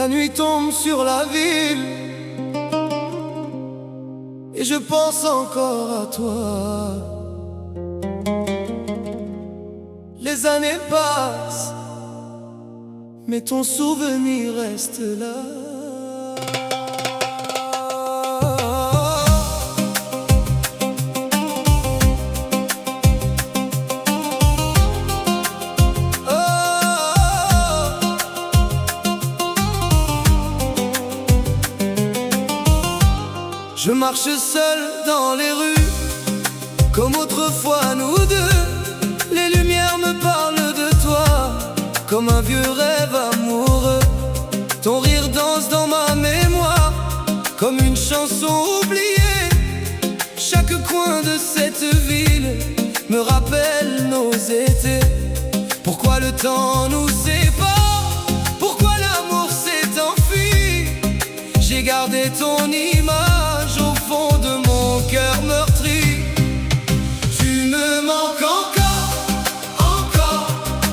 La nuit tombe sur la ville et je pense encore à toi. Les années passent, mais ton souvenir reste là. Je marche seul dans les rues, comme autrefois nous deux. Les lumières me parlent de toi, comme un vieux rêve amoureux. Ton rire danse dans ma mémoire, comme une chanson oubliée. Chaque coin de cette ville me rappelle nos étés. Pourquoi le temps nous sépare? Pourquoi l'amour s'est enfui? J'ai gardé ton image au fond de mon cœur meurtri. Tu me manques encore, encore,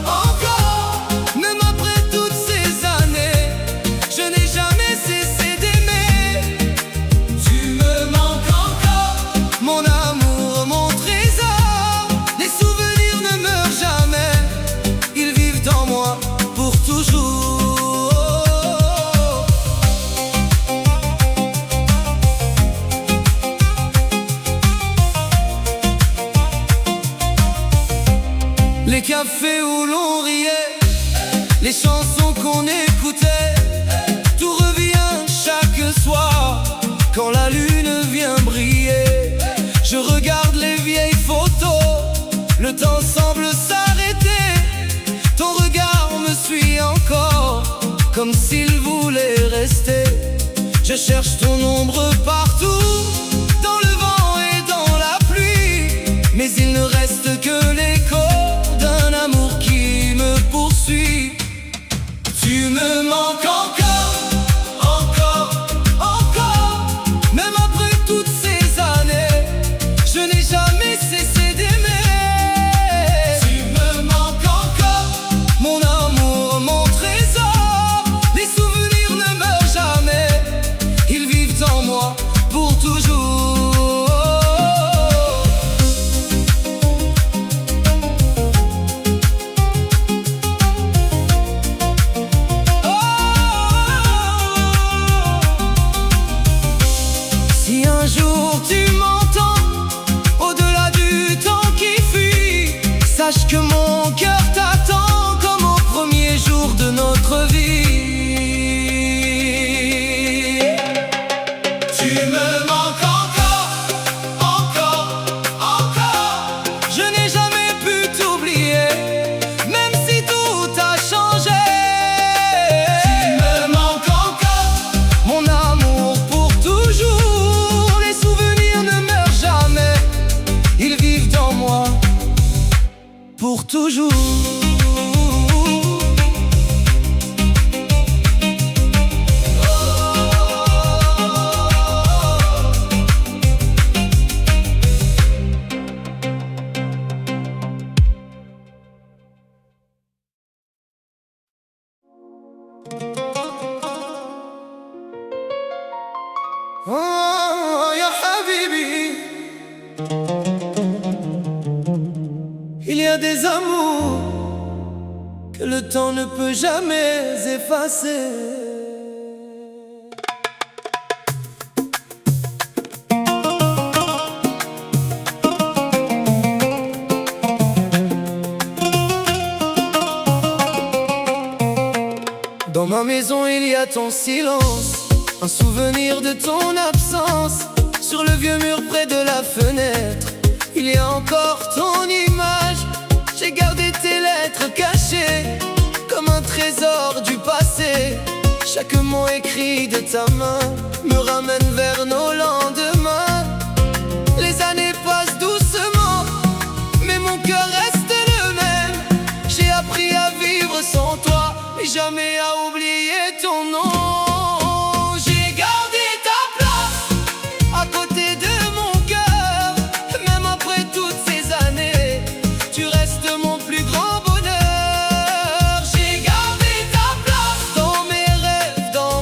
encore. Même après toutes ces années, je n'ai jamais cessé d'aimer. Tu me manques encore, mon amour, mon trésor. Les souvenirs ne meurent jamais, ils vivent dans moi pour toujours. Les cafés où l'on riait, les chansons qu'on écoutait, tout revient chaque soir quand la lune vient briller. Je regarde les vieilles photos, le temps semble s'arrêter. Ton regard me suit encore, comme s'il voulait rester. Je cherche ton ombre partout, dans le vent et dans la pluie, mais il ne reste que l'écho d'un amour qui me poursuit. Tu me manques encore, encore, encore. Même après toutes ces années, je n'ai jamais cessé d'aimer. Tu me manques encore, mon amour, mon trésor. Les souvenirs ne meurent jamais, ils vivent en moi pour toujours. Si un jour tu m'entends, au-delà du temps qui fuit, sache que mon cœur t'attend comme au premier jour de notre vie. Tu me manques encore, encore, encore. Je n'ai jamais pu t'oublier, même si tout a changé. Tu me manques encore, mon amour pour toujours. Les souvenirs ne meurent jamais, ils vivent dans moi pour toujours. Oh, ya habibi. Il y a des amours que le temps ne peut jamais effacer. Dans ma maison il y a ton silence, un souvenir de ton absence. Sur le vieux mur près de la fenêtre, il y a encore ton image. J'ai gardé tes lettres cachées, comme un trésor du passé. Chaque mot écrit de ta main me ramène vers nos lendemains. Les années passent doucement, mais mon cœur reste le même. J'ai appris à vivre sans toi, mais jamais à oublier ton nom. J'ai gardé ta place à côté de mon cœur. Même après toutes ces années, tu restes mon plus grand bonheur. J'ai gardé ta place dans mes rêves, dans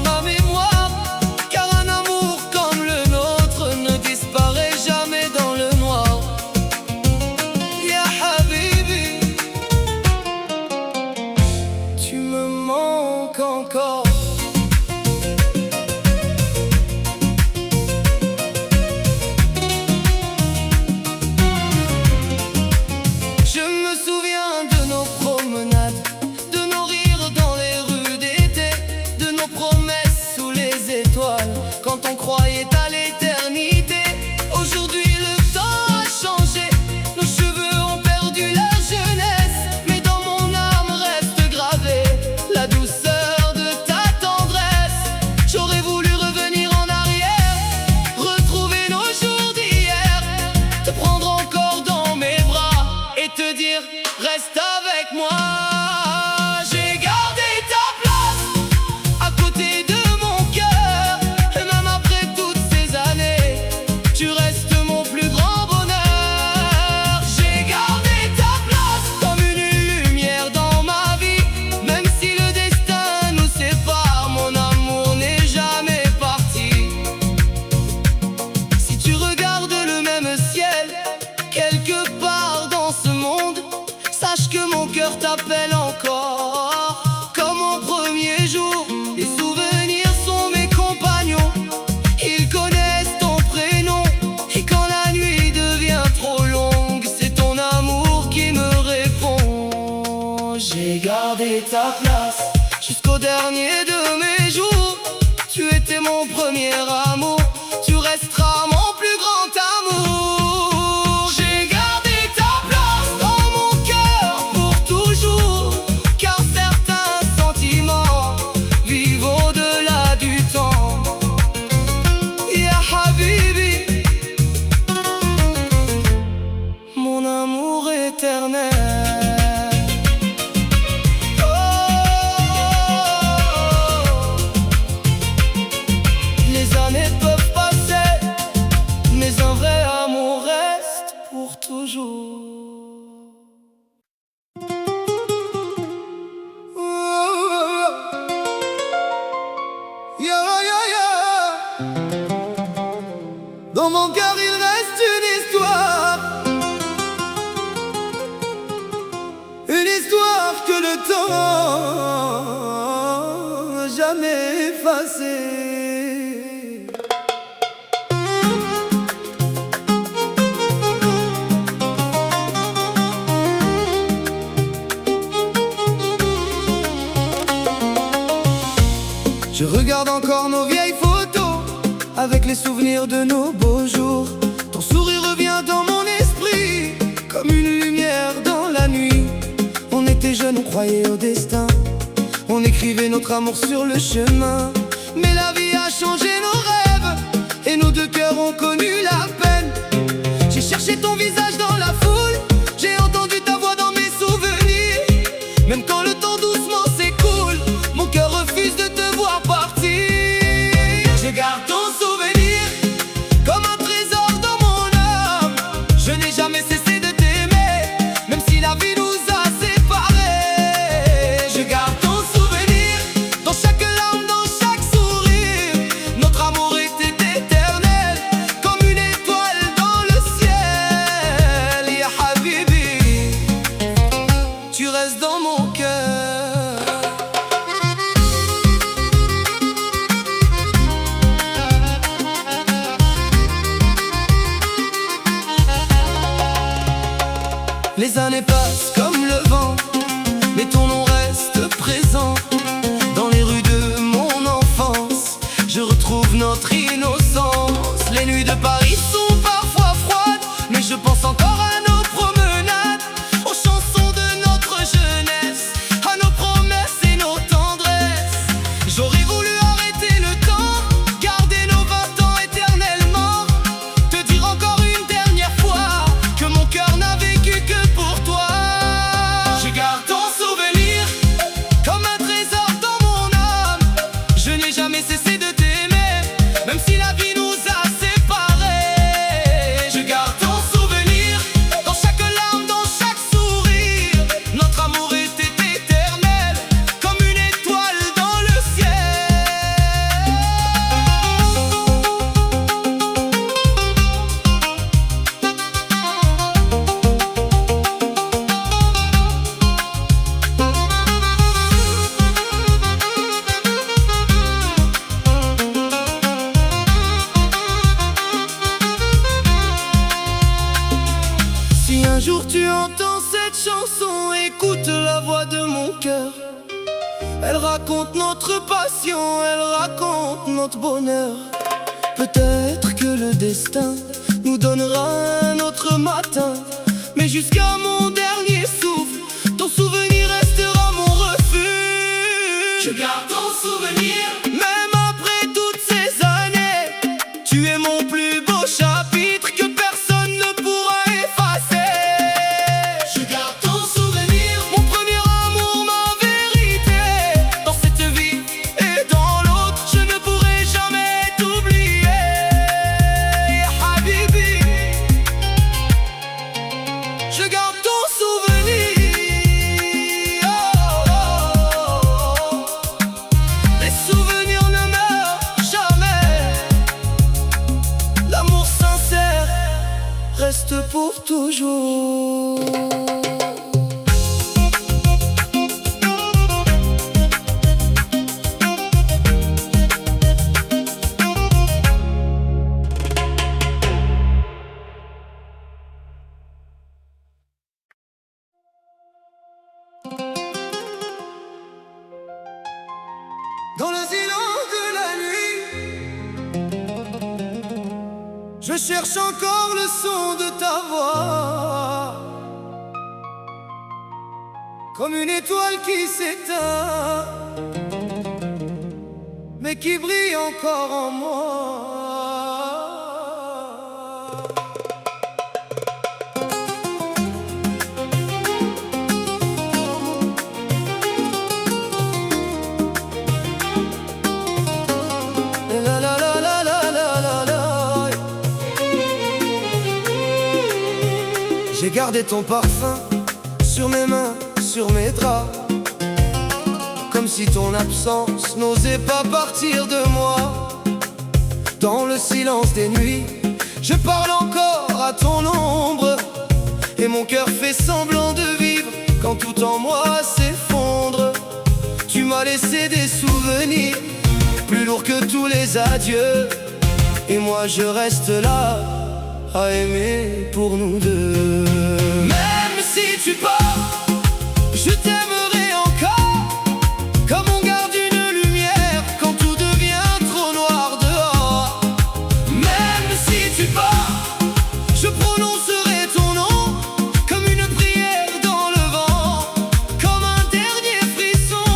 croyait à l'éternité. Aujourd'hui le temps a changé, nos cheveux ont perdu leur jeunesse, mais dans mon âme reste gravée la douceur de ta tendresse. J'aurais voulu revenir en arrière, retrouver nos jours d'hier, te prendre encore dans mes bras et te dire reste avec moi. J'ai gardé ta place à côté de mon cœur, et même après toutes ces années, tu restes mon plus grand bonheur. J'ai gardé ta place comme une lumière dans ma vie, même si le destin nous sépare, mon amour n'est jamais parti. Si tu regardes le même ciel quelque part dans ce monde, sache que mon cœur t'appelle encore comme au premier jour. Les souvenirs sont mes compagnons, ils connaissent ton prénom, et quand la nuit devient trop longue, c'est ton amour qui me répond. J'ai gardé ta place jusqu'au dernier de mes jours, tu étais mon premier amour, tu resteras mon plus grand amour. J'ai gardé ta place dans mon cœur pour toujours, car certains sentiments vivent au-delà du temps. Ya Habibi, mon amour éternel. Les années peuvent passer, mais un vrai amour reste pour toujours. Dans mon cœur il reste une histoire que le temps n'a jamais effacée. Je regarde encore nos vieilles photos avec les souvenirs de nos beaux jours. Ton sourire revient dans mon esprit comme une lumière dans la nuit. On était jeunes, on croyait au destin, on écrivait notre amour sur le chemin. Mais la vie a changé nos rêves et nos deux cœurs ont connu la peine. J'ai cherché ton visage dans la foule, j'ai entendu ta voix dans mes souvenirs. Même quand le temps doucement s'écoule, mon cœur refuse de te voir partir. Je garde ton souvenir comme un trésor dans mon âme. Je n'ai jamais cessé de t'aimer, même si la vie nous a séparés. Je garde ton souvenir dans chaque larme, dans chaque sourire. Notre amour était éternel comme une étoile dans le ciel. Ya Habibi, tu restes dans mon cœur. Les années passent comme le vent, mais ton nom reste présent. Dans les rues de mon enfance, je retrouve notre innocence. Les nuits de Paris sont parfois froides, mais je pense encore à nos promenades, aux chansons de notre jeunesse, à nos promesses et nos tendresses. J'aurais voulu arrêter le temps, garder nos 20 ans éternellement, te dire encore une dernière fois que mon cœur n'a vécu que pour toi. Je garde ton souvenir comme un trésor dans mon âme. Je n'ai jamais cessé de t'aimer, même si la vie nous a séparés. Je garde ton souvenir dans chaque larme, dans chaque sourire. Notre amour était éternel comme une étoile dans le ciel. Si un jour tu entends cette chanson, écoute la voix de mon cœur. Elle raconte notre passion, elle raconte notre bonheur. Peut-être que le destin nous donnera un autre matin, mais jusqu'à mon dernier souffle, ton souvenir restera mon refuge. Je garde ton souvenir, même après toutes ces années. Tu es mon plus beau chapitre que personne ne pourra effacer. Je garde ton souvenir, mon premier amour, ma vérité. Dans cette vie et dans l'autre, je ne pourrai jamais t'oublier. Habibi, je garde ton souvenir. Les souvenirs ne meurent jamais. L'amour sincère reste pour toujours. Dans le silence de la nuit, je cherche encore le son de ta voix, comme une étoile qui s'éteint, mais qui brille encore en moi. La la la la la la la la. J'ai gardé ton parfum sur mes mains, sur mes draps, comme si ton absence n'osait pas partir de moi. Dans le silence des nuits, je parle encore à ton ombre, et mon cœur fait semblant de vivre quand tout en moi s'effondre. Tu m'as laissé des souvenirs plus lourds que tous les adieux, et moi je reste là à aimer pour nous deux. Même si tu pars, je t'aimerai encore, comme on garde une lumière quand tout devient trop noir dehors. Même si tu pars, je prononcerai ton nom comme une prière dans le vent, comme un dernier frisson.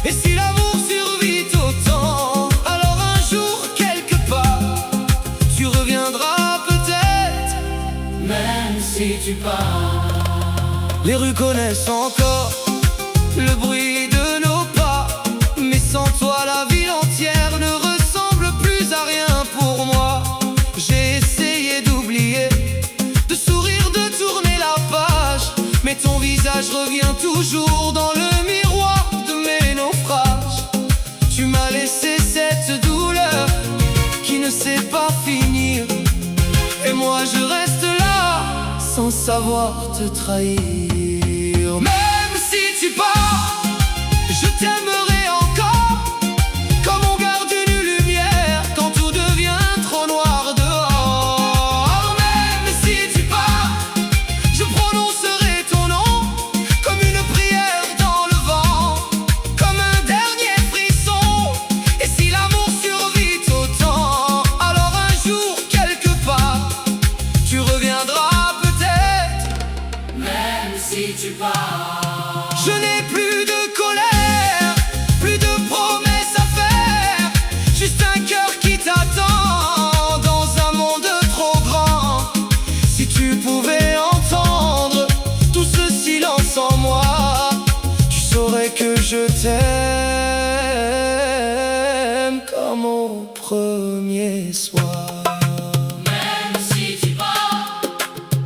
Et si l'amour survit au temps, alors un jour quelque part, tu reviendras peut-être. Même si tu pars, les rues connaissent encore le bruit de nos pas, mais sans toi la ville entière ne ressemble plus à rien pour moi. J'ai essayé d'oublier, de sourire, de tourner la page, mais ton visage revient toujours dans le miroir de mes naufrages. Tu m'as laissé cette douleur qui ne sait pas finir, et moi je reste là sans savoir te trahir. Même si tu pars, je t'aimerai encore, comme on garde une lumière quand tout devient trop noir dehors. Même si tu pars, je prononcerai ton nom comme une prière dans le vent, comme un dernier frisson. Et si l'amour survit au temps, alors un jour quelque part, tu reviendras peut-être. Même si tu pars, je n'ai plus de colère, plus de promesses à faire, juste un cœur qui t'attend dans un monde trop grand. Si tu pouvais entendre tout ce silence en moi, tu saurais que je t'aime comme au premier soir. Même si tu pars,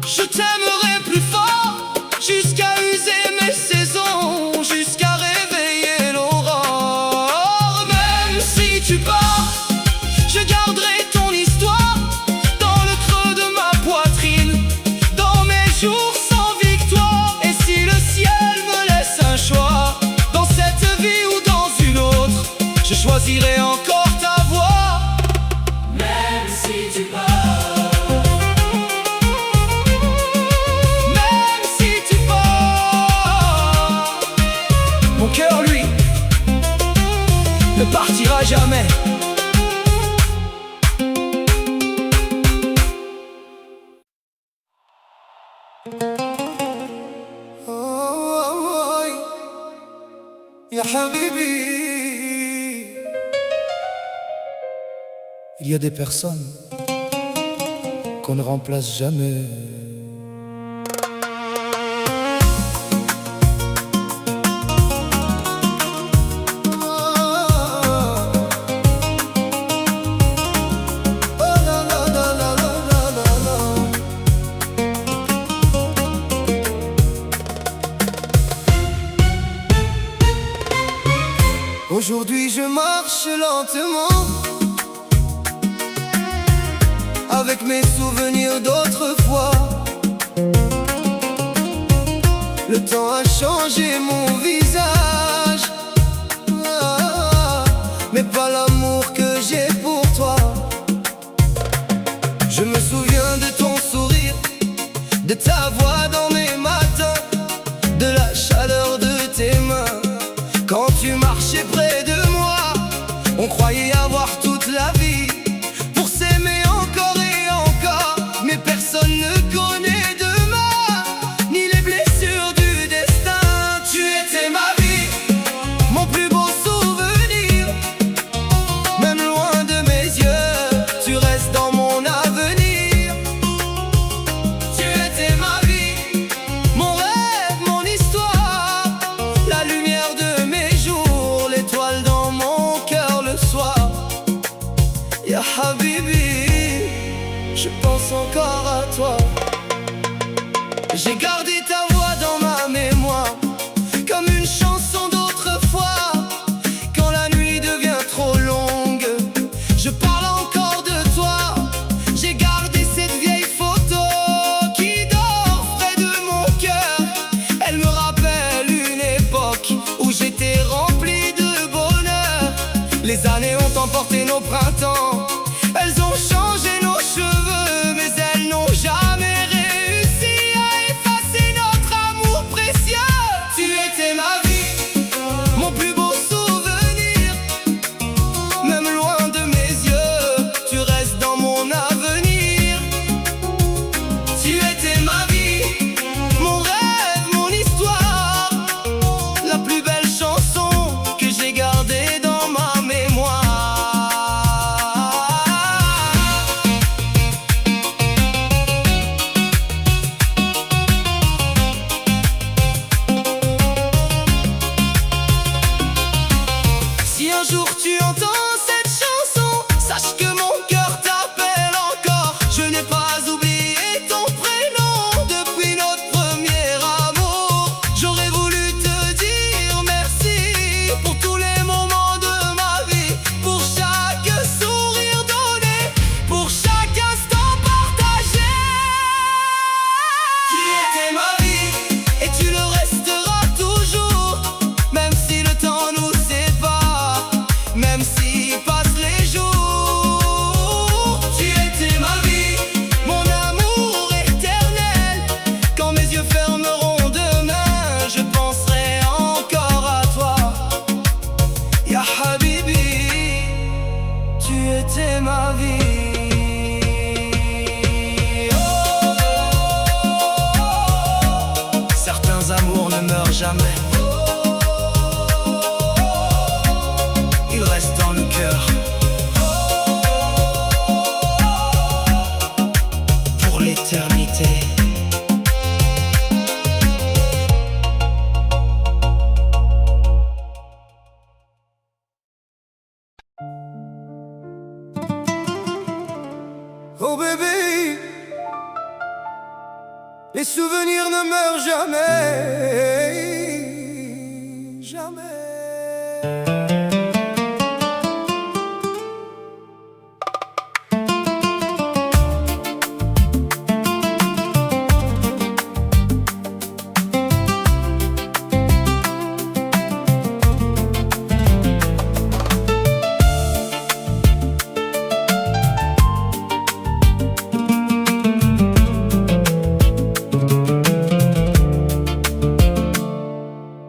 je t'aimerai plus fort, jusqu'à user mes saisons, jusqu'à réveiller l'aurore. Même si tu pars, je garderai ton histoire dans le creux de ma poitrine, dans mes jours sans victoire. Et si le ciel me laisse un choix, dans cette vie ou dans une autre, je choisirai encore ta voix. Même si tu pars, mon cœur, lui, ne partira jamais. habibi. Il y a des personnes qu'on ne remplace jamais. Aujourd'hui je marche lentement avec mes souvenirs d'autrefois. Le temps a changé mon visage, mais pas l'amour que j'ai pour toi. Je me souviens de ton sourire, de ta voix dans mes matins, de la chaleur de tes mains quand tu marchais près de moi. On croyait avoir toute la vie pour s'aimer encore et encore, mais personne ne connaît demain, ni les blessures du destin. Tu étais ma vie, mon plus beau souvenir. Même loin de mes yeux, tu restes dans mon avenir. Tu étais ma vie, mon rêve, mon histoire, la lumière de mes jours, l'étoile dans mon cœur le soir. Ya habibi, je pense encore à toi. J'ai gardé ta voix dans ma mémoire, comme une chanson d'autrefois. Quand la nuit devient trop longue, je parle encore de toi. J'ai gardé cette vieille photo qui dort près de mon cœur. Elle me rappelle une époque où j'étais rempli de bonheur. Les années ont emporté nos printemps, elles ont changé nos cheveux, mais elles n'ont jamais réussi à effacer notre amour précieux. Tu étais ma vie, mon plus beau souvenir. Même loin de mes yeux, tu restes dans mon avenir. Tu étais ma vie, mon rêve, mon histoire, la plus belle chanson que j'ai gardée dans ma mémoire. Si un jour tu entends cette chanson, sache que mon cœur t'appelle encore. Je n'ai pas oublié ton prénom depuis notre premier amour. J'aurais voulu te dire merci pour tous les moments de ma vie, pour chaque sourire donné, pour chaque instant partagé. Tu étais ma vie et tu le resteras toujours, même si le temps nous sépare, même si passent les jours. Tu étais ma vie, mon amour éternel. Quand mes yeux fermeront demain, je penserai encore à toi. Ya habibi, tu étais ma vie. Certains amours ne meurent jamais, ils restent dans le cœur pour l'éternité. Oh bébé, les souvenirs ne meurent jamais, jamais.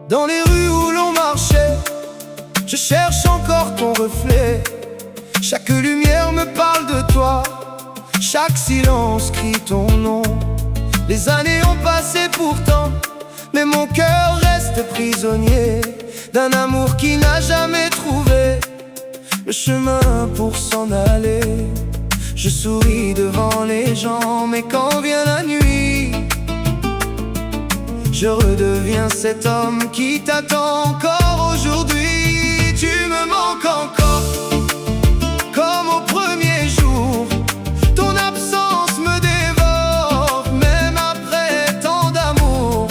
Dans les rues où l'on marchait, je cherche encore ton reflet. Chaque lumière me parle de toi, chaque silence crie ton nom. Les années ont passé pourtant, mais mon cœur reste prisonnier. d'un amour qui n'a jamais trouvé le chemin pour s'en aller. Je souris devant les gens, mais quand vient la nuit, je redeviens cet homme qui t'attend encore aujourd'hui. Tu me manques encore, comme au premier jour. Ton absence me dévore, même après tant d'amour.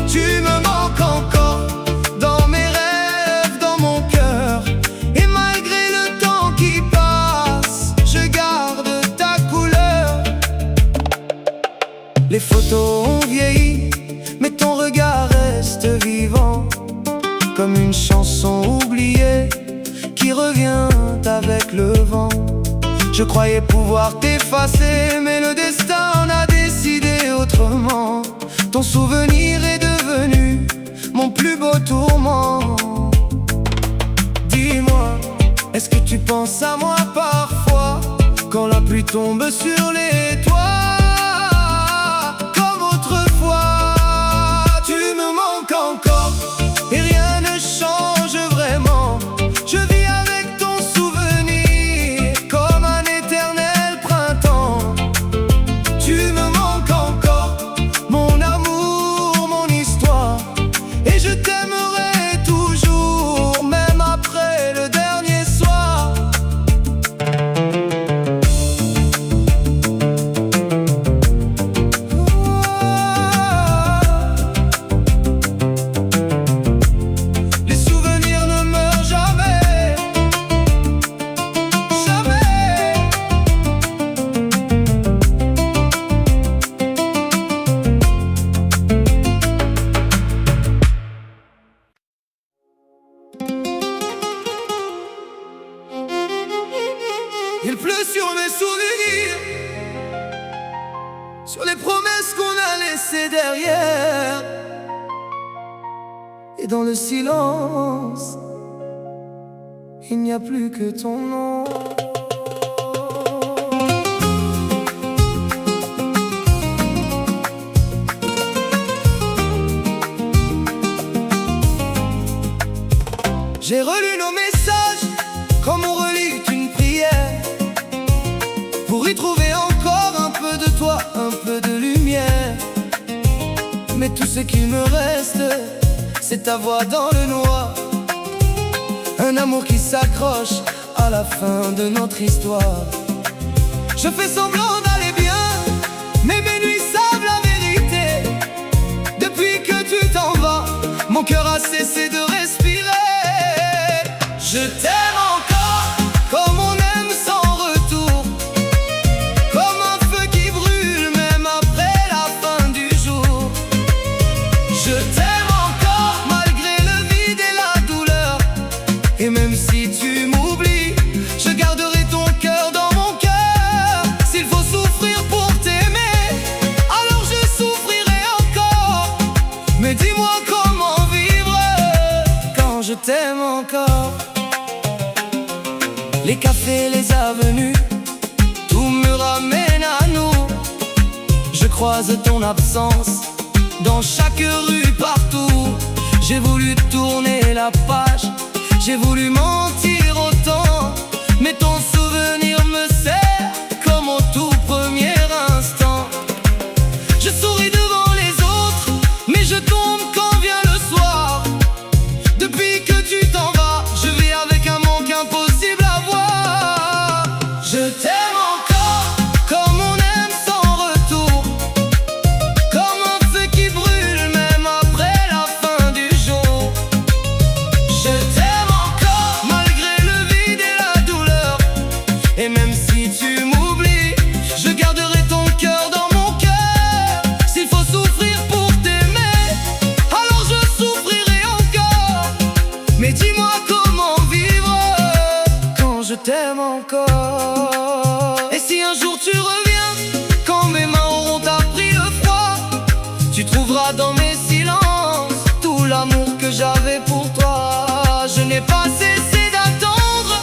Tu me manques encore, dans mes rêves, dans mon cœur. Et malgré le temps qui passe, je garde ta couleur. Les photos ont vieilli, mais ton regard reste vivant, comme une chanson oubliée qui revient avec le vent. Je croyais pouvoir t'effacer, mais le destin en a décidé autrement. Ton souvenir est devenu mon plus beau tourment. Dis-moi, est-ce que tu penses à moi parfois, quand la pluie tombe sur les toits? Encore, et rien ne change vraiment. Je vis avec ton souvenir comme un éternel printemps. Tu me manques encore, mon amour, mon histoire. Et je t'aimerai toujours, même après le dernier soir. Il pleut sur mes souvenirs, sur les promesses qu'on a laissées derrière. Et dans le silence, il n'y a plus que ton nom. J'ai relu nos messages comme on relit une prière, pour y trouver encore un peu de toi, un peu de lumière. Mais tout ce qu'il me reste, c'est ta voix dans le noir. Un amour qui s'accroche à la fin de notre histoire. Je fais semblant d'aller bien, mais mes nuits savent la vérité. Depuis que tu t'en vas, mon cœur a cessé de respirer. Je t'aime encore, comme on aime sans retour, comme un feu qui brûle même après la fin du jour. Je t'aime encore, malgré le vide et la douleur. Et même si tu m'oublies, je garderai ton cœur dans mon cœur. S'il faut souffrir pour t'aimer, alors je souffrirai encore. Mais dis-moi comment vivre quand je t'aime encore. Les cafés, les avenues, tout me ramène à nous. Je croise ton absence dans chaque rue, partout. J'ai voulu tourner la page, j'ai voulu mentir autant, mais ton souvenir me sert comme au tout premier instant. Je souris devant les autres, mais je tombe quand vient le soir. Depuis que tu t'en vas, je vis avec un manque impossible à voir. Je t'aime encore, comme on aime sans retour, comme un feu qui brûle même après la fin du jour. Je t'aime encore, malgré le vide et la douleur. Et même si tu m'oublies, je garderai ton cœur dans mon cœur. S'il faut souffrir pour t'aimer, alors je souffrirai encore. Mais dis-moi comment vivre quand je t'aime encore. Et si un jour tu reviens, quand mes mains auront appris le froid, tu trouveras dans mes silences tout l'amour que j'avais pour toi. Je n'ai pas cessé d'attendre,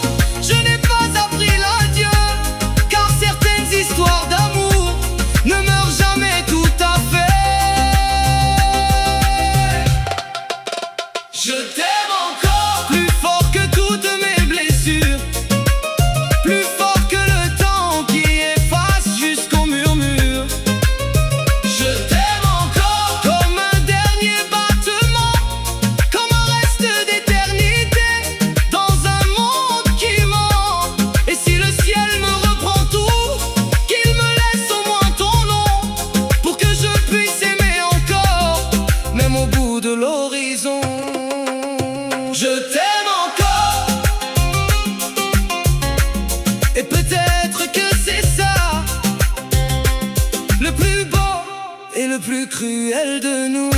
je n'ai pas appris l'adieu, car certaines histoires d'amour cruel de nous.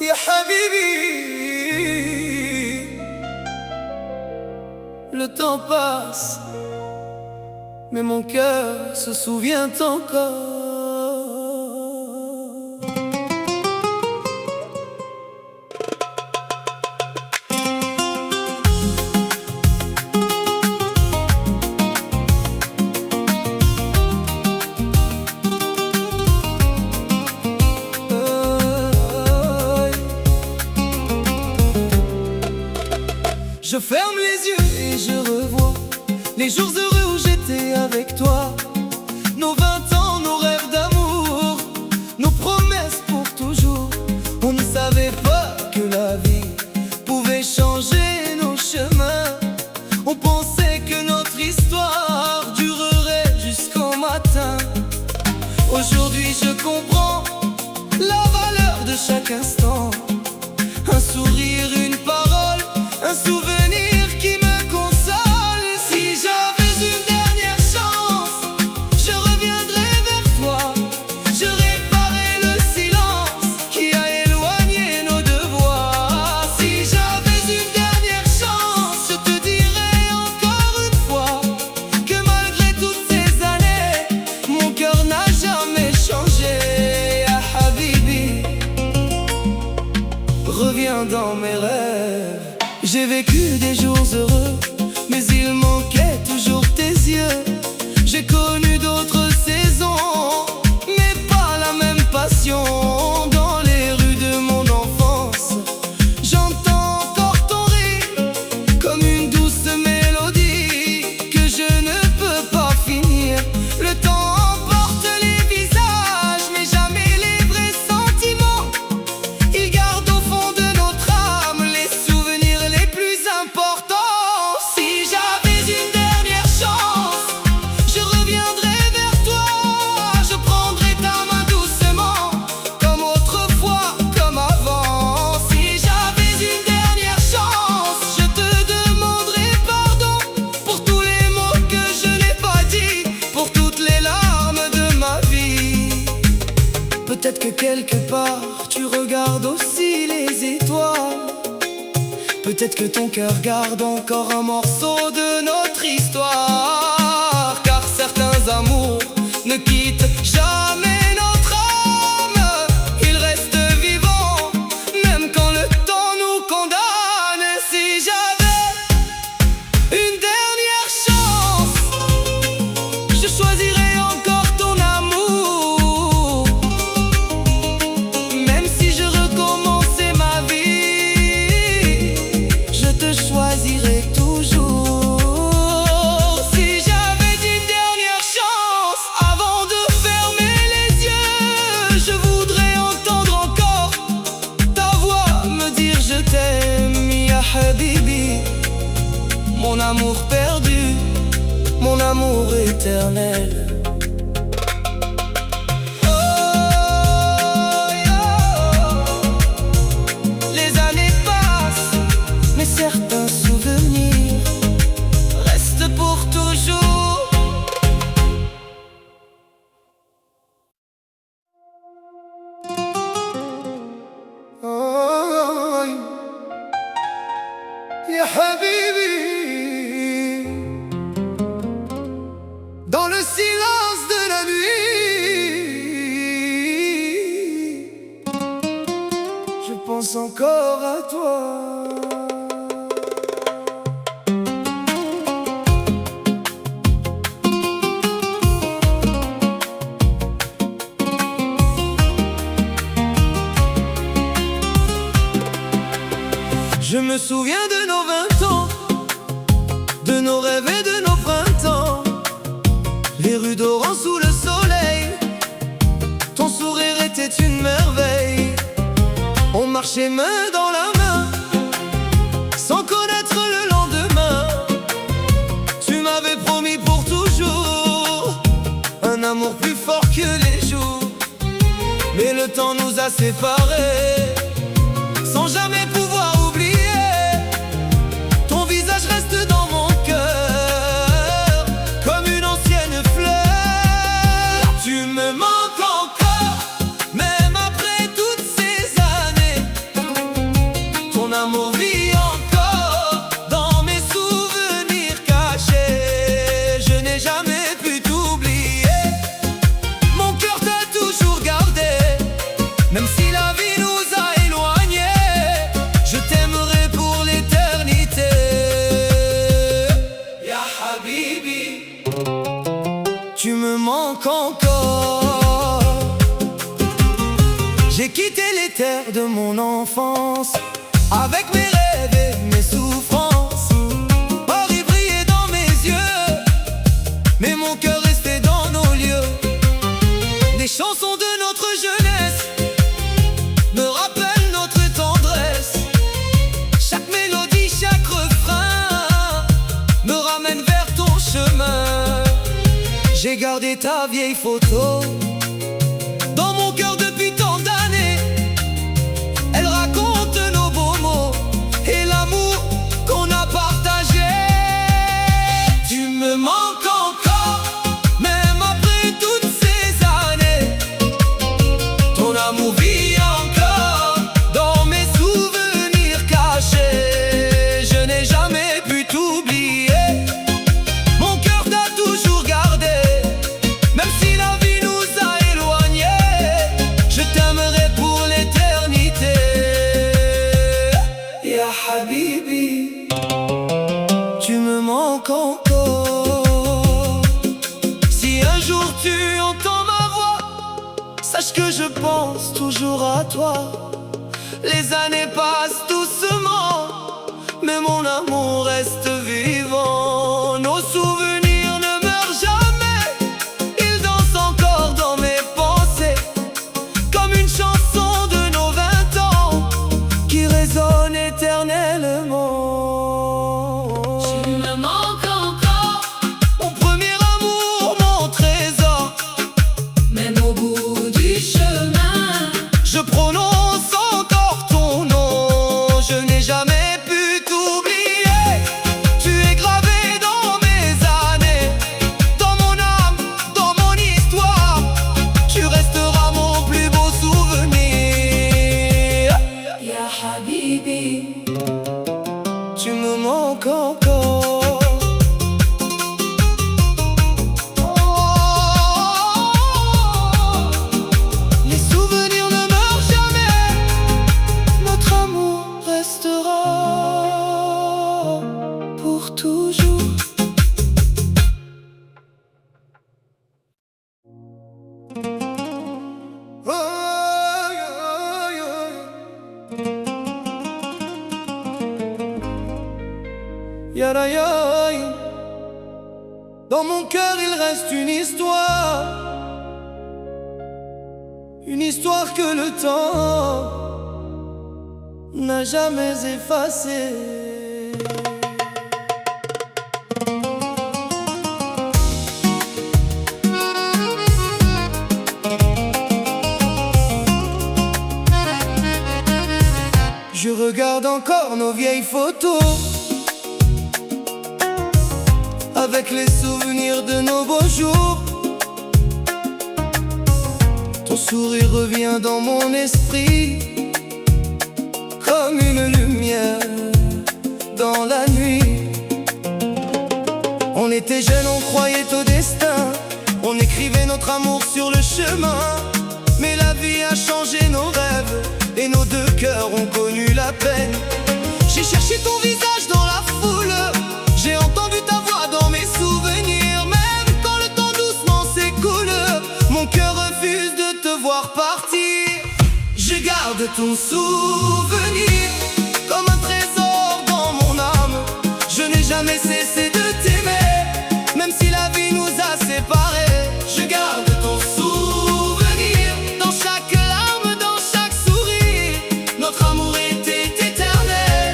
يا حبيبي. Le temps passe, mais mon cœur se souvient encore. Je ferme les yeux et je revois les jours heureux où j'étais avec toi. Nos 20 ans, nos rêves d'amour, nos promesses pour toujours. On ne savait pas que la vie pouvait changer nos chemins. On pensait que notre histoire durerait jusqu'au matin. Aujourd'hui je comprends la valeur de chaque instant. Un sourire, une parole, un souvenir qui me console. Si j'avais une dernière chance, je reviendrais vers toi. Je réparerais le silence qui a éloigné nos deux voix. Si j'avais une dernière chance, je te dirais encore une fois que malgré toutes ces années, mon cœur n'a jamais changé. Ya Habibi, reviens dans mes rêves. J'ai vécu des jours heureux, mais il manquait toujours tes yeux. J'ai connu d'autres saisons, mais pas la même passion. Dans les rues de mon enfance, j'entends encore ton rire comme une douce mélodie que je ne peux pas finir. Le temps emporte les visages, mais jamais les vrais sentiments. Il garde au fond de notre âme les souvenirs les plus importants. Si j'avais une dernière chance, je reviendrais vers toi. Je prendrais ta main doucement, comme autrefois, comme avant. Si j'avais une dernière chance, je te demanderais pardon pour tous les mots que je n'ai pas dit, pour toutes les larmes de ma vie. Peut-être que quelque part tu regardes aussi les étoiles. Peut-être que ton cœur garde encore un morceau de notre histoire. Car certains amours ne quittent jamais notre âme. Ils restent vivants, même quand le temps nous condamne. Si j'avais une dernière chance, je choisirais encore ton amour. Même si je recommençais ma vie, je te choisirai toujours. Si j'avais une dernière chance, avant de fermer les yeux, je voudrais entendre encore ta voix me dire je t'aime. Ya Habibi, mon amour perdu, mon amour éternel. Les années passent, mais certains souvenirs restent pour toujours. Oh, ya Habibi, dans le silence de la nuit, je pense encore à toi. Je me souviens de nos 20 ans, de nos rêves et de nos printemps. Les rues d'Oran sous le soleil, ton sourire était une merveille. On marchait main dans la main, sans connaître le lendemain. Tu m'as séparés, sans jamais pouvoir oublier. Ton visage reste dans mon cœur, comme une ancienne fleur. Tu me manques encore, même après toutes ces années. Ton amour vit encore dans mes souvenirs cachés. Je n'ai jamais pu t'oublier. Mon cœur t'a toujours gardé, même si la vie nous a éloignés. Je t'aimerai pour l'éternité. Ya Habibi, tu me manques encore. J'ai quitté les terres de mon enfance, avec mes rêves et mes souffrances. Paris brillait dans mes yeux, mais mon cœur restait dans nos lieux. Des chansons de notre jeunesse me rappellent notre tendresse. Chaque mélodie, chaque refrain me ramène vers ton chemin. J'ai gardé ta vieille photo dans mon cœur depuis tant d'années. Elle raconte nos beaux mots et l'amour qu'on a partagé. Tu me manques encore, même après toutes ces années. Ton amour vit encore dans mes souvenirs cachés. Je n'ai jamais pu t'oublier. Mon cœur t'a toujours gardé, même si la vie nous a éloignés. Je t'aimerai pour l'éternité. Ya Habibi, tu me manques encore. Si un jour tu entends ma voix, sache que je pense toujours à toi. Les années passent doucement, mais mon amour reste vivant. Nos souvenirs ne meurent jamais, ils dansent encore dans mes pensées, comme une chanson de nos 20 ans qui résonne éternellement. Tu me manques encore, Mon premier amour, mon trésor, même au bout du chemin. je prononce encore ton nom. Je n'ai jamais pu t'oublier. Tu es gravé dans mes années, dans mon âme, dans mon histoire. Tu resteras mon plus beau souvenir. Ya Habibi, Tu me manques encore. Les souvenirs ne meurent jamais, notre amour restera pour toujours. Yada yoy. Dans mon cœur il reste une histoire que le temps n'a jamais effacée. Je regarde encore nos vieilles photos, avec les souvenirs de nos beaux jours. Ton sourire revient dans mon esprit, comme une lumière dans la nuit. On était jeunes, on croyait au destin, on écrivait notre amour sur le chemin. Mais la vie a changé nos rêves, et nos deux cœurs ont connu la peine. J'ai cherché ton visage dans la foule, j'ai entendu ta voix dans mes souvenirs. Même quand le temps doucement s'écoule, mon cœur refuse de te voir partir. Je garde ton souvenir comme un trésor dans mon âme. Je n'ai jamais cessé de t'aimer, même si la vie nous a séparés. Je garde ton souvenir dans chaque larme, dans chaque sourire. Notre amour était éternel,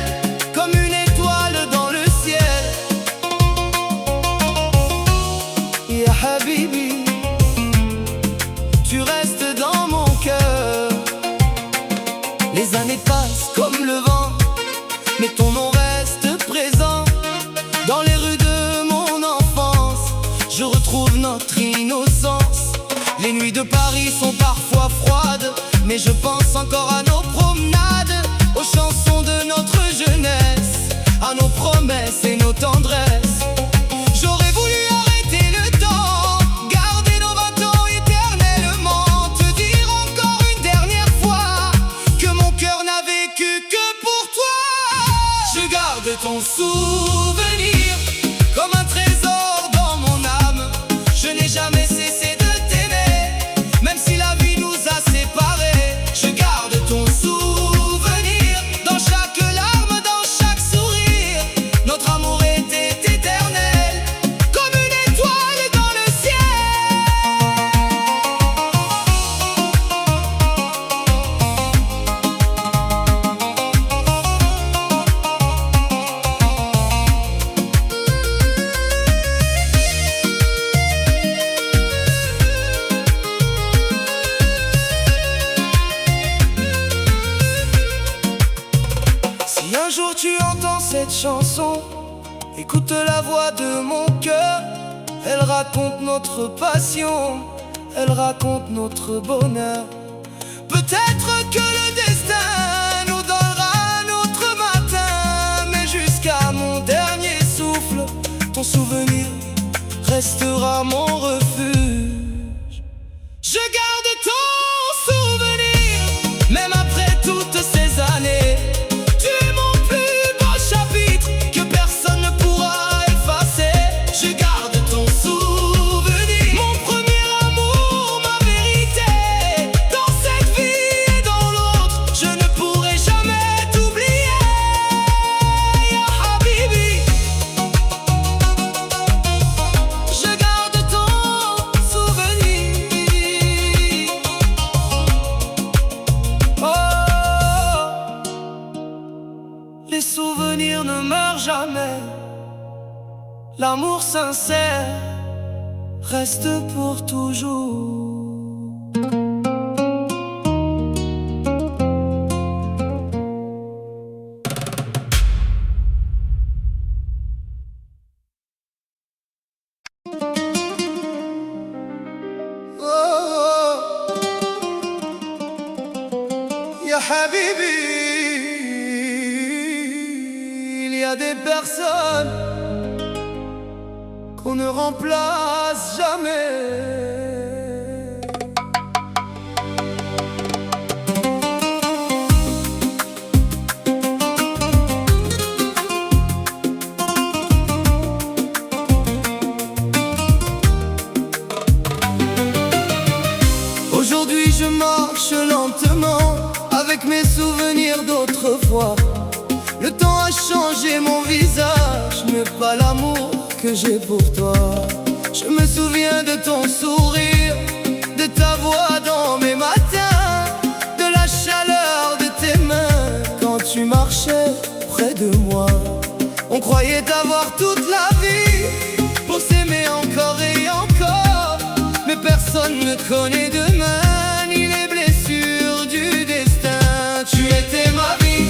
comme une étoile dans le ciel. Ya Habibi, tu restes dans mon cœur, ton nom reste présent dans les rues de mon enfance. Je retrouve notre innocence. Les nuits de Paris sont parfois froides, mais je pense encore à nos promenades, aux chansons de notre jeunesse, à nos promesses et nos tendresses. J'aurais voulu arrêter le temps, garder nos 20 ans éternellement, te dire encore une dernière fois que mon cœur n'a vécu que pour toi. Je garde ton souvenir comme un trésor dans mon âme. Je n'ai jamais cessé de t'aimer, même si la vie nous a séparés. Je garde ton souvenir dans chaque larme, dans chaque sourire. Notre amour était éternel, comme une étoile dans le ciel. Si un jour tu entends cette chanson, écoute la voix de mon cœur. Elle raconte notre passion, elle raconte notre bonheur. Peut-être que le destin nous donnera notre matin, mais jusqu'à mon dernier souffle, ton souvenir restera mon refuge. Je garde ton souvenir, même après toutes ces années. Tu es mon plus beau chapitre que personne ne pourra effacer. Je garde ton souvenir, mon premier amour, ma vérité. Dans cette vie et dans l'autre, je ne pourrai jamais t'oublier. Ya Habibi, je garde ton souvenir. Oh, les souvenirs ne meurent jamais. L'amour sincère reste pour toujours. Oh, ya Habibi, il y a des personnes qu'on ne remplace jamais. Aujourd'hui je marche lentement avec mes souvenirs d'autrefois. Le temps a changé mon visage, mais pas l'amour que j'ai pour toi. Je me souviens de ton sourire, de ta voix dans mes matins, de la chaleur de tes mains quand tu marchais près de moi. On croyait avoir toute la vie pour s'aimer encore et encore, mais personne ne connaît demain ni les blessures du destin. Tu étais ma vie,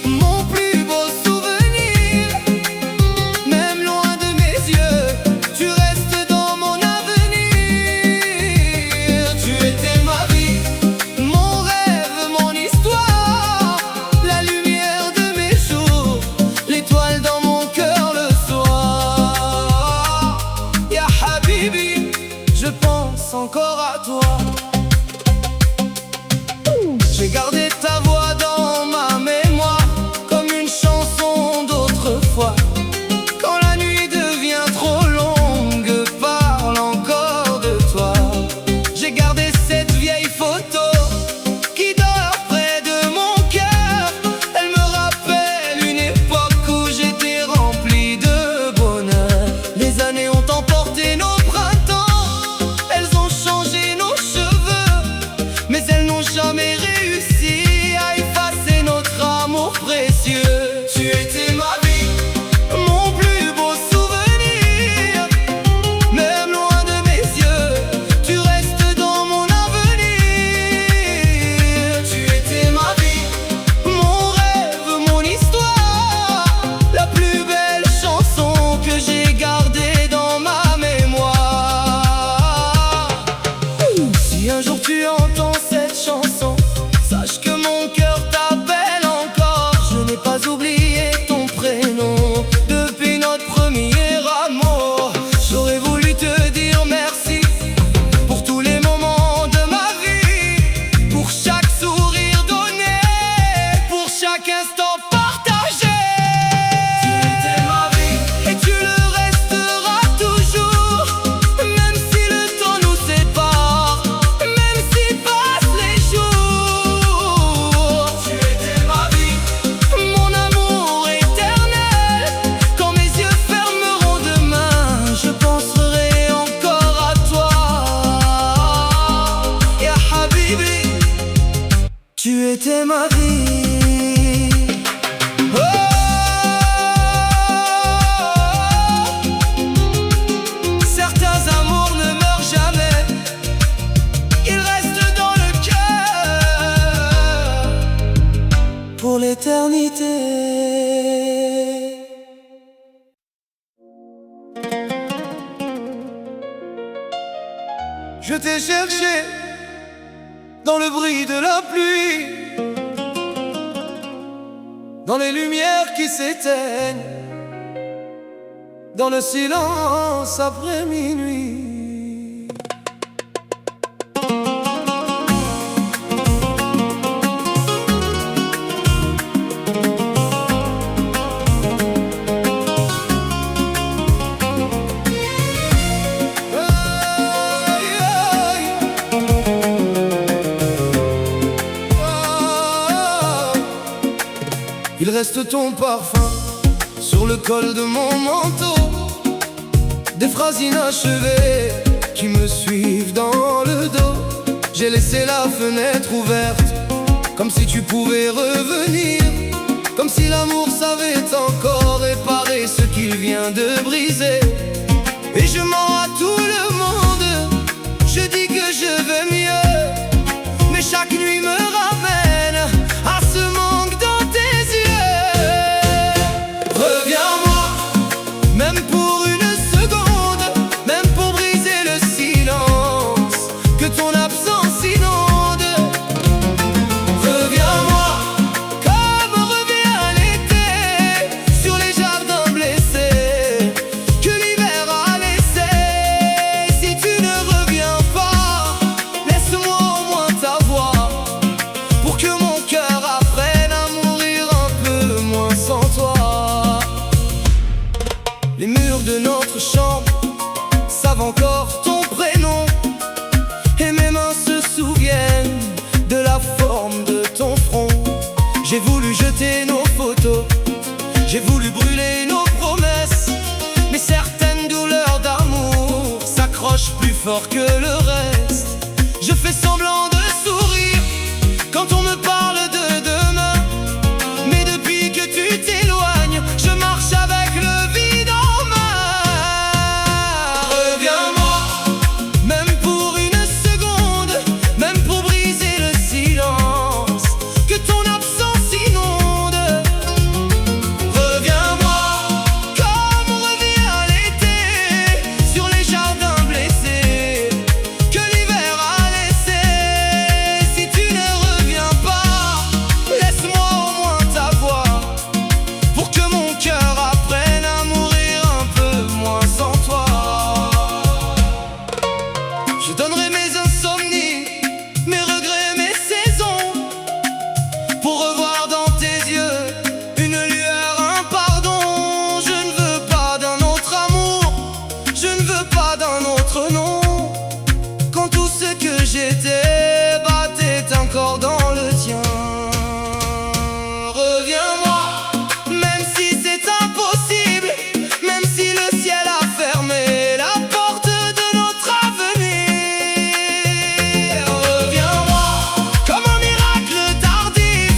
mon plus beau souvenir. Même loin de mes yeux, tu restes dans mon avenir. Tu étais ma vie, mon rêve, mon histoire, la lumière de mes jours, l'étoile dans mon cœur le soir. Ya Habibi, je pense encore à toi. J'ai gardé ta voix dans ma mémoire comme une chanson d'autrefois. Quand la nuit devient trop longue, parle encore de toi. J'ai gardé cette vieille photo qui dort près de mon cœur. Elle me rappelle une époque où j'étais rempli de bonheur. Les années ont emporté nos printemps, elles ont changé nos cheveux, mais elles n'ont jamais réussi à effacer notre amour précieux. Tu étais ma vie, mon plus beau souvenir. Même loin de mes yeux, tu restes dans mon avenir. Tu étais ma vie, mon rêve, mon histoire, Je t'ai cherché dans le bruit de la pluie, dans les lumières qui s'éteignent, dans le silence après minuit. Il reste ton parfum sur le col de mon manteau, des phrases inachevées qui me suivent dans le dos. J'ai laissé la fenêtre ouverte, comme si tu pouvais revenir, comme si l'amour savait encore réparer ce qu'il vient de briser. Et je mens à tout le monde, je dis que je vais mieux, mais chaque nuit me ramène à ce manque dans tes yeux. Reviens-moi, même pour une seconde, même pour briser le silence que ton absence inonde. Reviens-moi, comme revient l'été sur les jardins blessés que l'hiver a laissés. Si tu ne reviens pas, laisse-moi au moins ta voix, pour que mon cœur apprenne à mourir un peu moins sans toi. Les murs de notre chambre savent encore ton prénom, et mes mains se souviennent de la forme de ton front. J'ai voulu jeter nos photos, j'ai voulu brûler nos promesses, mais certaines douleurs d'amour s'accrochent plus fort que le reste. Je fais semblant de sourire quand on me parle de demain, mais depuis que tu t'éloignes, je marche avec le vide en main. Reviens-moi, même pour une seconde, même pour briser le silence que ton absence inonde. Reviens-moi, comme revient l'été sur les jardins blessés que l'hiver a laissés. Si tu ne reviens pas, laisse-moi au moins ta voix, pour que mon cœur apprenne à mourir un peu moins sans toi. Je donnerai mes insomnies, mes regrets, mes saisons, pour revoir dans tes yeux une lueur, un pardon. Je ne veux pas d'un autre amour, je ne veux pas d'un autre nom, quand tout ce que j'étais battait encore dans le tien. Reviens-moi, même si c'est impossible, même si le ciel a fermé la porte de notre avenir. Reviens-moi, comme un miracle tardif,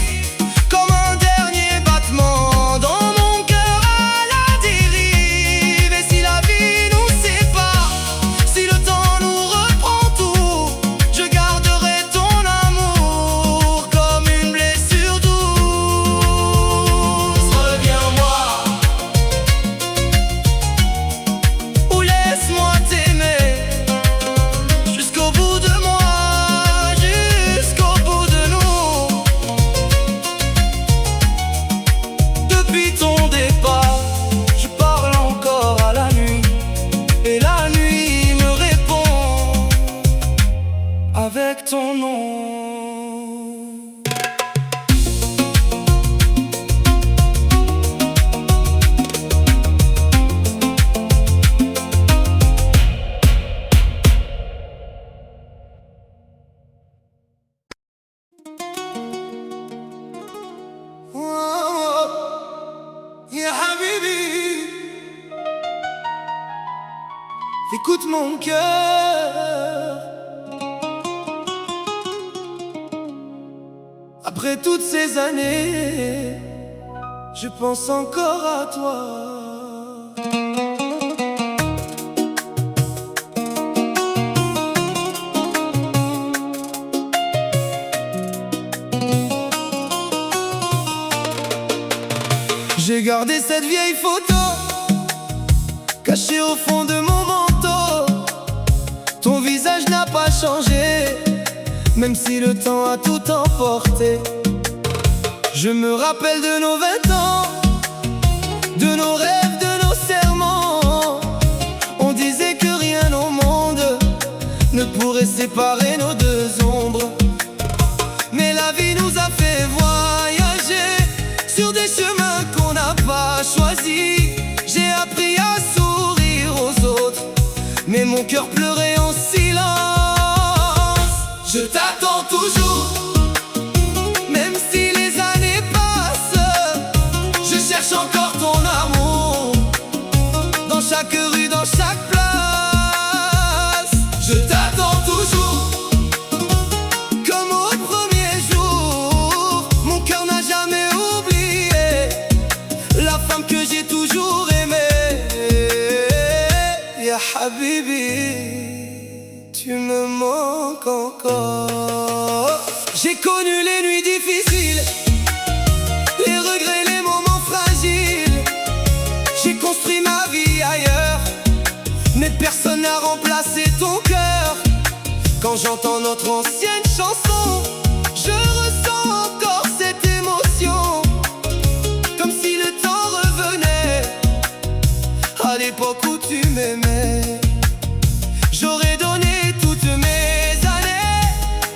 comme un dernier battement dans mon cœur à la dérive. Et si la vie nous sépare, si le temps nous reprend tout, je garderai ton amour comme une blessure douce. Reviens-moi, ou laisse-moi t'aimer jusqu'au bout de moi, jusqu'au bout de nous. Depuis ton départ, je parle encore à la nuit, et la nuit me répond avec ton nom. Ya Habibi, écoute mon cœur. Après toutes ces années, je pense encore à toi. J'ai gardé cette vieille photo cachée au fond de mon manteau. Ton visage n'a pas même si le temps a tout emporté. Je me rappelle de nos 20 ans, de nos rêves, de nos serments. On disait que rien au monde ne pourrait séparer nos deux ombres. Mais la vie nous a fait voyager sur des chemins qu'on n'a pas choisis. J'ai appris à sourire aux autres, mais mon cœur pleurait en silence. Je t'attends toujours, même si les années passent. Je cherche encore ton amour, dans chaque rue, dans chaque place. Je t'attends toujours, comme au premier jour. Mon cœur n'a jamais oublié la femme que j'ai toujours aimée. Ya Habibi, tu me manques encore. J'ai connu les nuits difficiles, les regrets, les moments fragiles. J'ai construit ma vie ailleurs, mais personne n'a remplacé ton cœur. Quand j'entends notre ancienne chanson, je ressens encore cette émotion, comme si le temps revenait à l'époque où tu m'aimais. J'aurais donné toutes mes années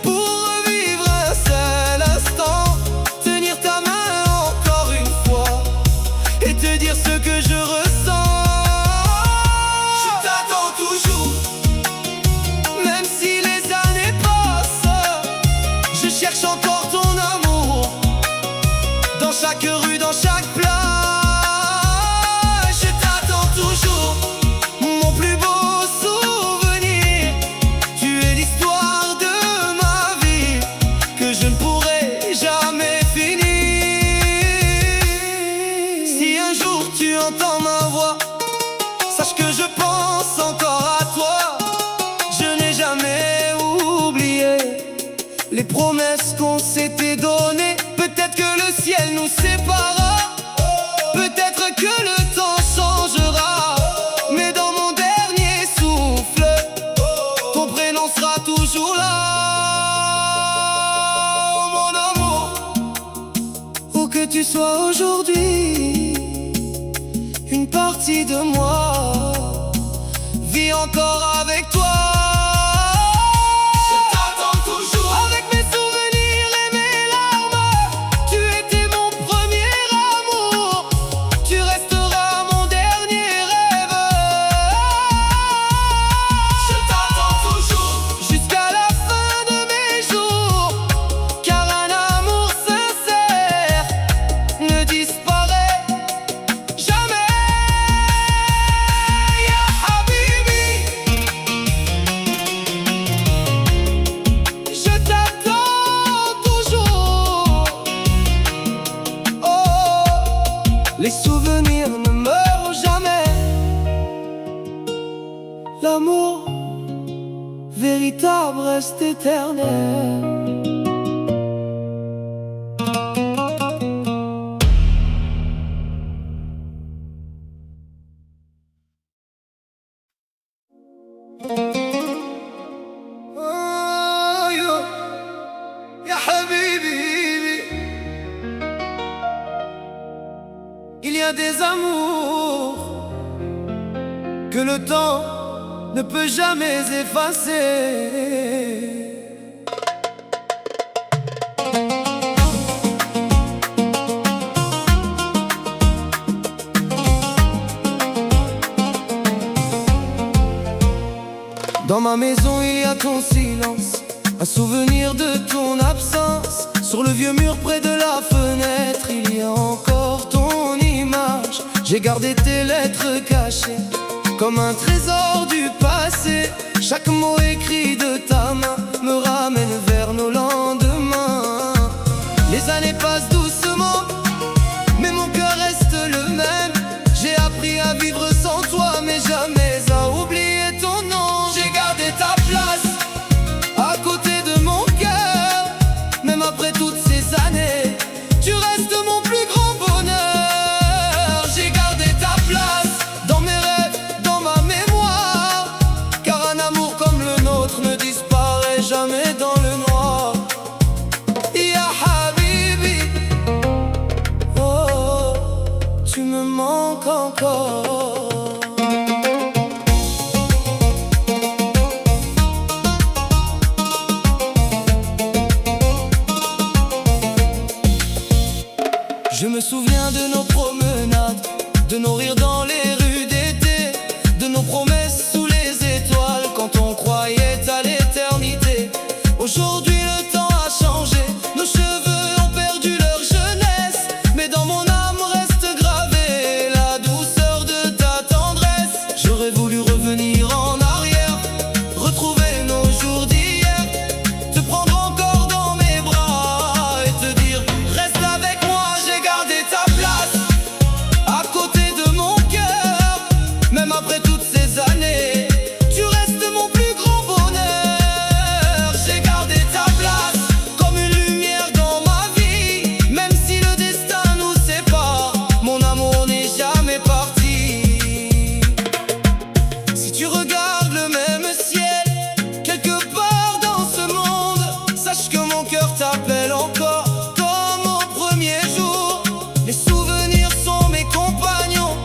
pour revivre un seul instant, tenir ta main encore une fois et te dire ce que je ressens. Je t'attends toujours, même si les années passent. Je cherche encore ton amour, dans chaque rue, dans chaque place. Je t'attends toujours, mon plus beau souvenir. Tu es l'histoire de ma vie que je ne pourrai jamais finir. Si un jour tu entends ma voix, sache que je pense encore à toi. Je n'ai jamais oublié les promesses qu'on s'était données. Peut-être que le ciel nous séparera, peut-être que le temps changera, mais dans mon dernier souffle, ton prénom sera toujours là. Oh mon amour, où que tu sois aujourd'hui, une partie de moi vit encore avec toi. Je t'attends toujours, avec mes souvenirs et mes larmes. Tu étais mon premier amour, tu resteras mon dernier rêve. Je t'attends toujours, jusqu'à la fin de mes jours, car un amour sincère ne disparaît jamais. Ya Habibi, je t'attends toujours. Oh, les souvenirs ne meurent jamais. L'amour véritable reste éternel. Oh, ya Habibi, il y a des amours que le temps ne peut jamais effacer. Dans ma maison il y a ton silence, un souvenir de ton absence. Sur le vieux mur près de la fenêtre, il y a encore ton image. J'ai gardé tes lettres cachées comme un trésor du passé. Chaque mot écrit de ta main me ramène vers nos lendemains. Les années passent doucement, mais mon cœur reste le même. J'ai appris à vivre sans toi, mais jamais à oublier ton nom. J'ai gardé ta place à côté de mon cœur, même après toutes ces années. Tu restes mon plus grand bonheur. J'ai gardé ta place dans mes rêves, dans ma mémoire, car un amour comme le nôtre ne disparaît jamais dans le noir. tu me manques encore. Je me souviens de nos promenades, de nos rires dans les rues d'été, de nos promesses sous les étoiles quand on croyait à l'éternité. Aujourd'hui le temps a changé, nos cheveux ont perdu leur jeunesse, mais dans mon âme reste gravée la douceur de ta tendresse. J'aurais voulu revenir en arrière, retrouver nos jours d'hier, te prendre encore dans mes bras et te dire reste avec moi, j'ai gardé ta place à côté de mon cœur. Même après toutes ces années, tu restes mon plus grand bonheur. J'ai gardé ta place comme une lumière dans ma vie. Même si le destin nous sépare, mon amour n'est jamais parti. Si tu regardes le même ciel quelque part dans ce monde, sache que mon cœur t'appelle encore comme au premier jour. Les souvenirs sont mes compagnons,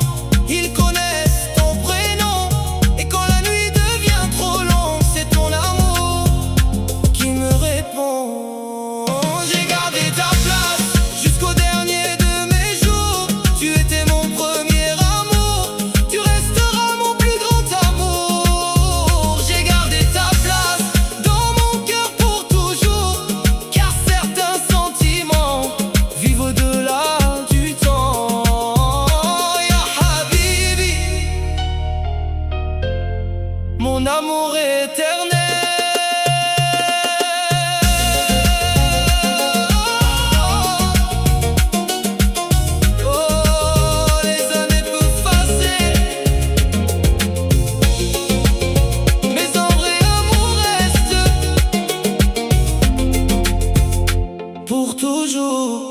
ils connaissent ton prénom. Et quand la nuit devient trop longue, c'est ton amour qui me répond. J'ai gardé ta place jusqu'au dernier de mes jours. Tu étais mon premier amour, tu resteras mon plus grand amour. J'ai gardé ta place dans mon cœur pour toujours, car certains sentiments vivent au-delà du temps. Ya Habibi, mon amour éternel. Oh, les années peuvent passer, mais un vrai amour reste pour toujours.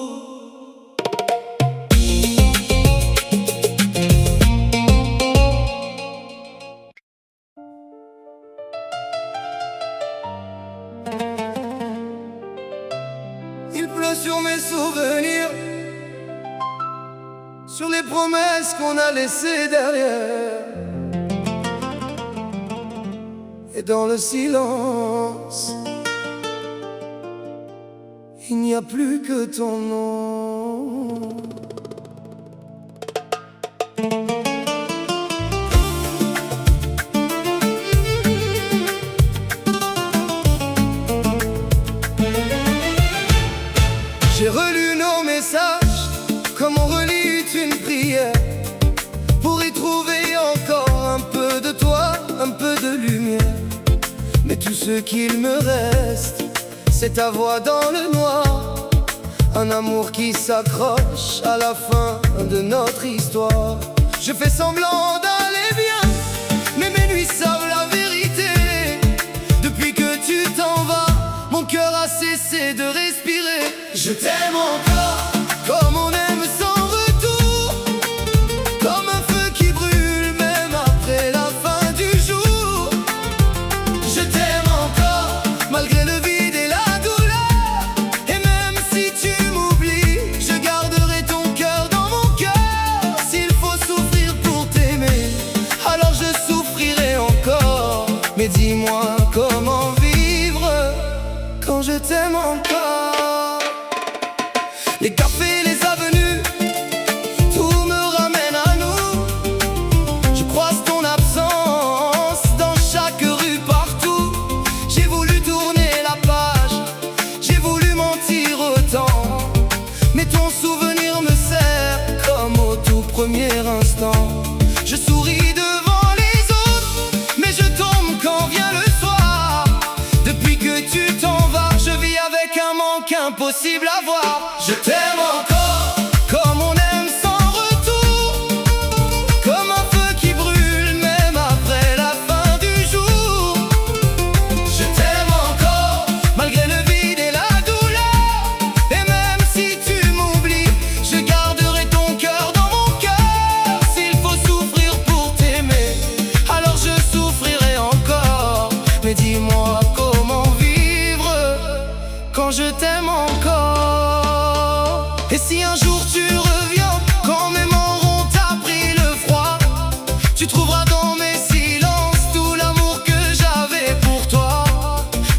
Il pleut sur mes souvenirs, sur les promesses qu'on a laissées derrière. Et dans le silence, il n'y a plus que ton nom. J'ai relu nos messages comme on relit une prière, pour y trouver encore un peu de toi, un peu de lumière. Mais tout ce qu'il me reste, c'est ta voix dans le noir, un amour qui s'accroche à la fin de notre histoire. Je fais semblant d'aller bien, mais mes nuits savent la vérité. Depuis que tu t'en vas, mon cœur a cessé de respirer. Je t'aime encore, comme on aime sans retour, comme un feu qui brûle même après la fin du jour. Je t'aime encore, malgré le vide et la douleur. Et même si tu m'oublies, je garderai ton cœur dans mon cœur. S'il faut souffrir pour t'aimer, alors je souffrirai encore. Mais dis-moi comment vivre quand je t'aime encore. Les cafés, les avenues, tout me ramène à nous. Je croise ton absence dans chaque rue, partout. J'ai voulu tourner la page, j'ai voulu mentir autant, mais ton souvenir me sert comme au tout premier instant. Je souris devant les autres, mais je tombe quand vient le soir. Depuis que tu t'en vas, je vis avec un manque impossible à voir. Je t'aime encore, comme on aime sans retour, comme un feu qui brûle même après la fin du jour. Je t'aime encore, malgré le vide et la douleur. Et même si tu m'oublies, je garderai ton cœur dans mon cœur. S'il faut souffrir pour t'aimer, alors je souffrirai encore. Mais dis-moi comment vivre quand je t'aime encore. Tu trouveras dans mes silences tout l'amour que j'avais pour toi.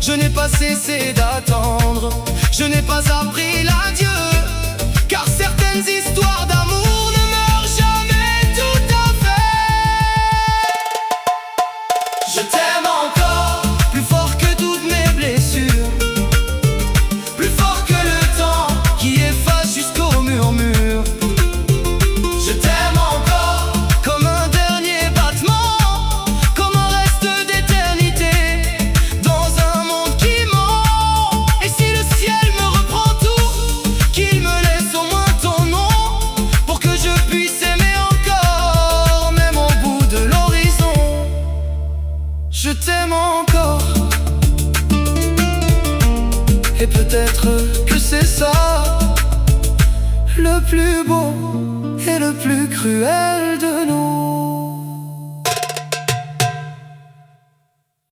Je n'ai pas cessé d'attendre, je n'ai pas appris l'adieu, car certaines histoires d'amour ne meurent jamais tout à fait. Je t'aime encore, plus fort que toutes mes blessures, plus fort que le temps qui efface jusqu'au murmure. Je t'aime encore comme un dernier battement, comme un reste d'éternité dans un monde qui ment. Et si le ciel me reprend tout, qu'il me laisse au moins ton nom, pour que je puisse aimer encore, même au bout de l'horizon. Je t'aime encore. Et peut-être que c'est ça le plus beau et le plus cruel.